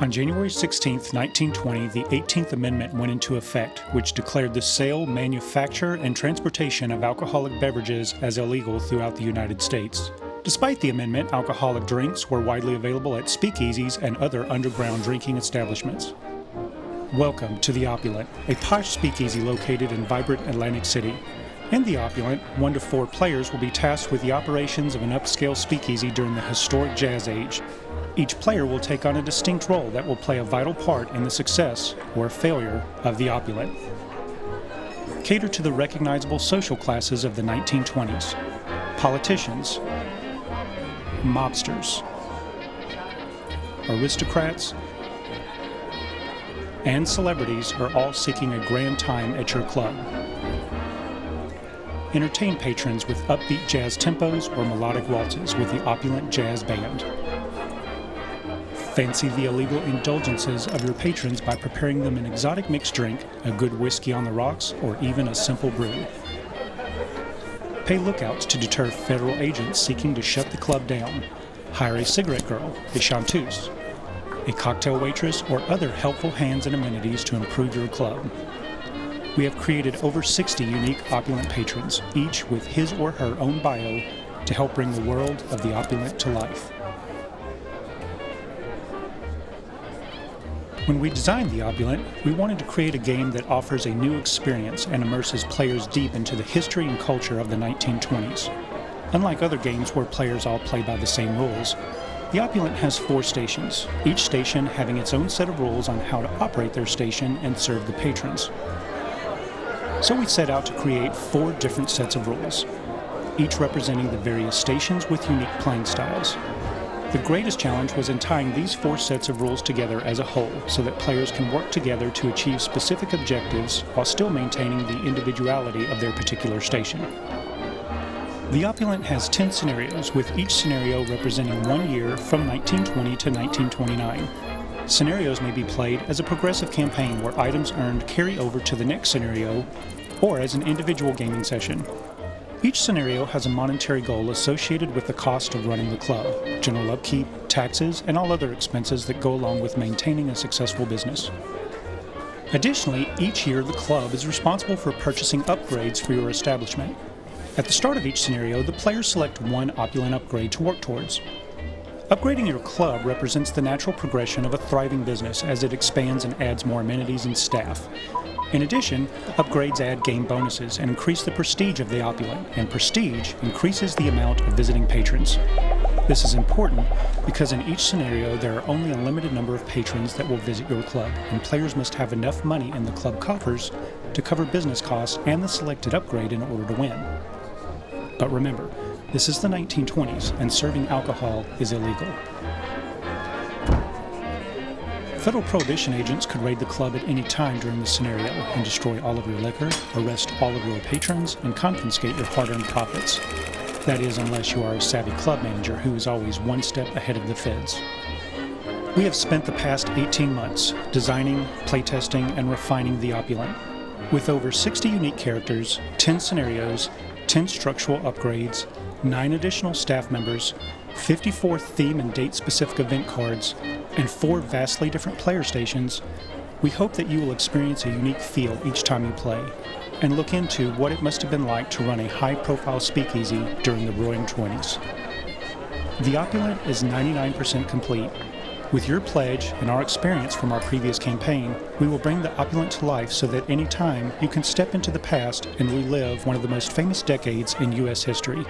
On January 16, 1920, the 18th Amendment went into effect, which declared the sale, manufacture, and transportation of alcoholic beverages as illegal throughout the United States. Despite the amendment, alcoholic drinks were widely available at speakeasies and other underground drinking establishments. Welcome to the Opulent, a posh speakeasy located in vibrant Atlantic City. In the Opulent, 1 to 4 players will be tasked with the operations of an upscale speakeasy during the historic Jazz Age. Each player will take on a distinct role that will play a vital part in the success or failure of the Opulent. Cater to the recognizable social classes of the 1920s. Politicians, mobsters, aristocrats, and celebrities are all seeking a grand time at your club. Entertain patrons with upbeat jazz tempos or melodic waltzes with the Opulent Jazz Band. Fancy the illegal indulgences of your patrons by preparing them an exotic mixed drink, a good whiskey on the rocks, or even a simple brew. Pay lookouts to deter federal agents seeking to shut the club down. Hire a cigarette girl, a chanteuse, a cocktail waitress, or other helpful hands and amenities to improve your club. We have created over 60 unique Opulent patrons, each with his or her own bio, to help bring the world of the Opulent to life. When we designed the Opulent, we wanted to create a game that offers a new experience and immerses players deep into the history and culture of the 1920s. Unlike other games where players all play by the same rules, the Opulent has 4 stations, each station having its own set of rules on how to operate their station and serve the patrons. So we set out to create 4 different sets of rules, each representing the various stations with unique playing styles. The greatest challenge was in tying these 4 sets of rules together as a whole so that players can work together to achieve specific objectives while still maintaining the individuality of their particular station. The Opulent has 10 scenarios, with each scenario representing 1 year from 1920 to 1929. Scenarios may be played as a progressive campaign where items earned carry over to the next scenario, or as an individual gaming session. Each scenario has a monetary goal associated with the cost of running the club, general upkeep, taxes, and all other expenses that go along with maintaining a successful business. Additionally, each year the club is responsible for purchasing upgrades for your establishment. At the start of each scenario, the players select 1 Opulent upgrade to work towards. Upgrading your club represents the natural progression of a thriving business as it expands and adds more amenities and staff. In addition, upgrades add game bonuses and increase the prestige of the Opulent, and prestige increases the amount of visiting patrons. This is important because in each scenario there are only a limited number of patrons that will visit your club, and players must have enough money in the club coffers to cover business costs and the selected upgrade in order to win. But remember, this is the 1920s, and serving alcohol is illegal. Federal prohibition agents could raid the club at any time during the scenario and destroy all of your liquor, arrest all of your patrons, and confiscate your hard-earned profits. That is, unless you are a savvy club manager who is always 1 step ahead of the feds. We have spent the past 18 months designing, playtesting, and refining the Opulent. With over 60 unique characters, 10 scenarios, 10 structural upgrades, 9 additional staff members, 54 theme and date-specific event cards, and 4 vastly different player stations, we hope that you will experience a unique feel each time you play, and look into what it must have been like to run a high-profile speakeasy during the Roaring '20s. The Opulent is 99% complete. With your pledge and our experience from our previous campaign, we will bring the Opulent to life so that any time you can step into the past and relive one of the most famous decades in U.S. history.